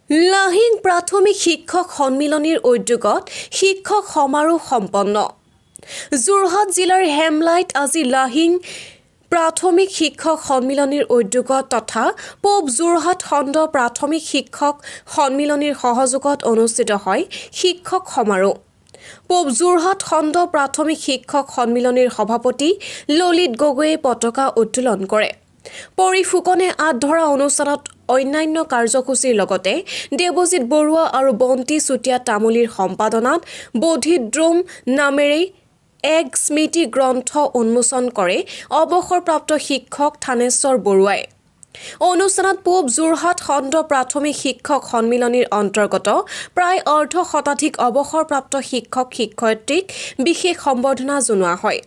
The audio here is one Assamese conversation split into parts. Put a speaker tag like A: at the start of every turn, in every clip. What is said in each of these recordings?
A: লাহিং প্ৰাথমিক শিক্ষক সন্মিলনীৰ উদ্যোগত শিক্ষক সমাৰোহ সম্পন্ন। যোৰহাট জিলাৰ হেমলাইত আজি লাহিং প্ৰাথমিক শিক্ষক সন্মিলনীৰ উদ্যোগত তথা পূব যোৰহাট খণ্ড প্ৰাথমিক শিক্ষক সন্মিলনীৰ সহযোগত অনুষ্ঠিত হয় শিক্ষক সমাৰোহ। পূব যোৰহাট খণ্ড প্ৰাথমিক শিক্ষক সন্মিলনীৰ সভাপতি ললিত গগৈয়ে পতাকা উত্তোলন কৰে। পৰিফুকনে আঁত ধৰা অনুষ্ঠানত অন্যান্য কাৰ্যসূচীৰ লগতে দেৱজিৎ বৰুৱা আৰু বন্তি চুতীয়া তামুলীৰ সম্পাদনাত বোধিদ্ৰোম নামেৰে এক স্মৃতি গ্ৰন্থ উন্মোচন কৰে অৱসৰপ্ৰাপ্ত শিক্ষক থানেশ্বৰ বৰুৱাই। অনুষ্ঠানত পূব যোৰহাট খণ্ড প্ৰাথমিক শিক্ষক সন্মিলনীৰ অন্তৰ্গত প্ৰায় অৰ্ধশতাধিক অৱসৰপ্ৰাপ্ত শিক্ষক শিক্ষয়িত্ৰীক বিশেষ সম্বৰ্ধনা জনোৱা হয়।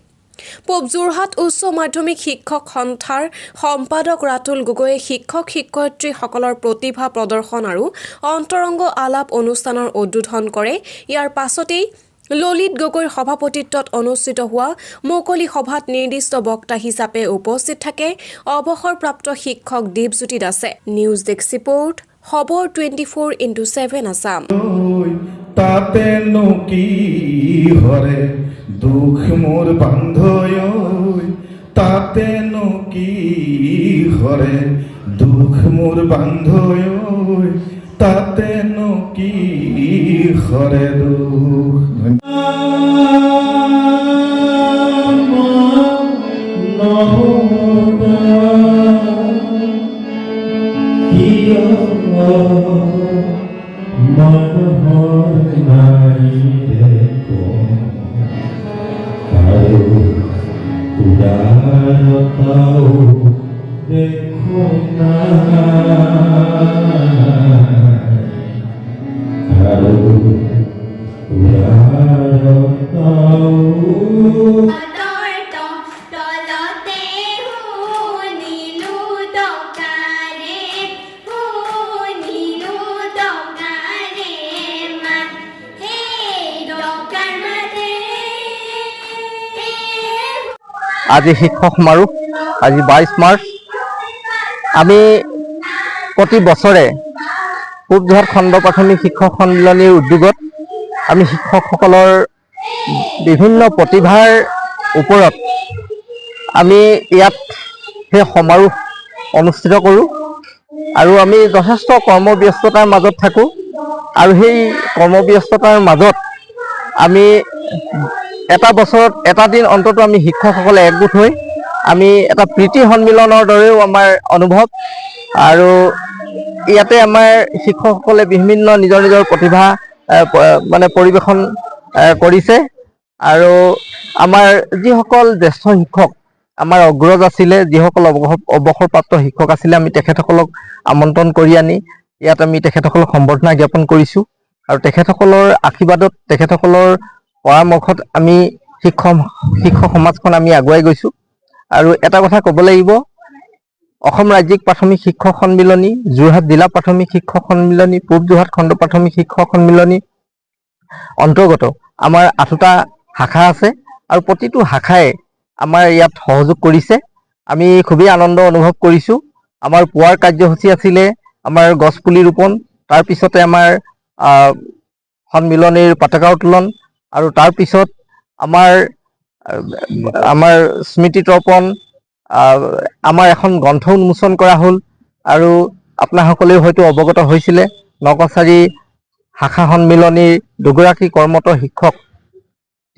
A: পূব যোৰহাট উচ্চ মাধ্যমিক শিক্ষক সন্থাৰ সম্পাদক ৰাতুল গগৈয়ে শিক্ষক শিক্ষয়িত্ৰীসকলৰ প্ৰতিভা প্ৰদৰ্শন আৰু অন্তৰংগ আলাপ অনুষ্ঠানৰ উদ্বোধন কৰে। ইয়াৰ পাছতেই ললিত গগৈৰ সভাপতিত্বত অনুষ্ঠিত হোৱা মুকলি সভাত নিৰ্দিষ্ট বক্তা হিচাপে উপস্থিত থাকে অৱসৰপ্ৰাপ্ত শিক্ষক দীপজ্যোতি দাসে। নিউজ ডেস্ক ৰিপৰ্ট খবৰ 24x7 আছাম।
B: তাতেনো কি হরে দুখ মোর বান্ধয়, তাতেনো কি হরে দুখ মোর বান্ধয়, তাতেনো কি হরে দুখ।
C: দেখো না
D: আজি শিক্ষক সমাৰোহ, আজি 22 মাৰ্চ। আমি প্ৰতি বছৰে পূব যোৰহাট খণ্ড প্ৰাথমিক শিক্ষক সন্মিলনীৰ উদ্যোগত আমি শিক্ষকসকলৰ বিভিন্ন প্ৰতিভাৰ ওপৰত আমি ইয়াত সেই সমাৰোহ অনুষ্ঠিত কৰোঁ আৰু আমি যথেষ্ট কৰ্মব্যস্ততাৰ মাজত থাকোঁ আৰু সেই কৰ্মব্যস্ততাৰ মাজত আমি এটা বছৰত এটা দিন অন্তত আমি শিক্ষকসকলে একগোট হৈ আমি এটা প্ৰীতি সন্মিলনৰ দৰেও আমাৰ অনুভৱ। আৰু ইয়াতে আমাৰ শিক্ষকসকলে বিভিন্ন নিজৰ নিজৰ প্ৰতিভা পৰিৱেশন কৰিছে আৰু আমাৰ যিসকল জ্যেষ্ঠ শিক্ষক আমাৰ অগ্ৰজ আছিলে, যিসকল অৱসৰপ্ৰাপ্ত শিক্ষক আছিলে, আমি তেখেতসকলক আমন্ত্ৰণ কৰি আনি ইয়াত আমি তেখেতসকলক সম্বৰ্ধনা জ্ঞাপন কৰিছোঁ আৰু তেখেতসকলৰ আশীৰ্বাদত, তেখেতসকলৰ পৰামৰ্শত আমি শিক্ষক সমাজখন আমি আগুৱাই গৈছোঁ। আৰু এটা কথা ক'ব লাগিব, অসম ৰাজ্যিক প্ৰাথমিক শিক্ষক সন্মিলনী, যোৰহাট জিলা প্ৰাথমিক শিক্ষক সন্মিলনী, পূব যোৰহাট খণ্ড প্ৰাথমিক শিক্ষক সন্মিলনী অন্তৰ্গত আমাৰ 8টা শাখা আছে আৰু প্ৰতিটো শাখাই আমাৰ ইয়াত সহযোগ কৰিছে। আমি খুবেই আনন্দ অনুভৱ কৰিছোঁ। আমাৰ পুৱাৰ কাৰ্যসূচী আছিলে আমাৰ গছপুলি ৰোপণ, তাৰপিছতে আমাৰ সন্মিলনীৰ পতাকা উত্তোলন আৰু তাৰপিছত আমাৰ স্মৃতি তৰ্পণ, আমাৰ এখন গ্ৰন্থ উন্মোচন কৰা হ'ল। আৰু আপোনাসকলেও হয়তো অৱগত হৈছিলে নকছাৰী শাখা সন্মিলনীৰ দুগৰাকী কৰ্মৰত শিক্ষক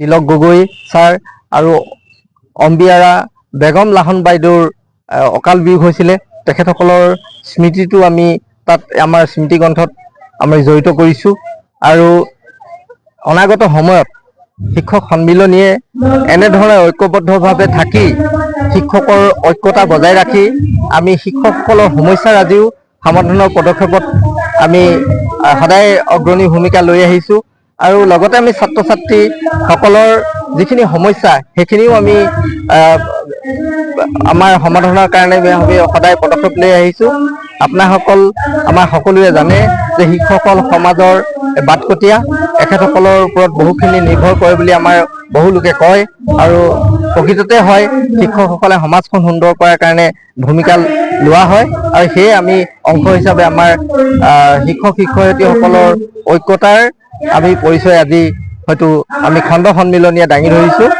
D: তিলক গগৈ ছাৰ আৰু অম্বিয়াৰা বেগম লাহন বাইদেউৰ অকাল বিয়োগ হৈছিলে। তেখেতসকলৰ স্মৃতিটো আমি তাত আমাৰ স্মৃতি গ্ৰন্থত আমি জড়িত কৰিছোঁ। আৰু অনাগত সময়ত শিক্ষক সন্মিলনীয়ে এনেধৰণে ঐক্যবদ্ধভাৱে থাকি শিক্ষকৰ ঐক্যতা বজাই ৰাখি আমি শিক্ষকসকলৰ সমস্যাৰাজিও সমাধানৰ পদক্ষেপত আমি সদায় অগ্ৰণী ভূমিকা লৈ আহিছোঁ। আৰু লগতে আমি ছাত্ৰ ছাত্ৰীসকলৰ যিখিনি সমস্যা সেইখিনিও আমি আমাৰ সমাধানৰ কাৰণে আমি সদায় পদক্ষেপ লৈ আহিছোঁ। আপোনাসকল আমাৰ সকলোৱে জানে যে শিক্ষকসকল সমাজৰ বাটকটীয়া, এখেতসকলৰ ওপৰত বহুখিনি নিৰ্ভৰ কৰে বুলি আমাৰ বহু লোকে কয় আৰু প্ৰকৃততে হয় শিক্ষকসকলে সমাজখন সুন্দৰ কৰাৰ কাৰণে ভূমিকা লোৱা হয় আৰু সেয়ে আমি অংশ হিচাপে আমাৰ শিক্ষক শিক্ষয়িত্ৰীসকলৰ ঐক্যতাৰ আমি পৰিচয় আজি হয়তো আমি খণ্ড সন্মিলনীয়ে দাঙি ধৰিছোঁ।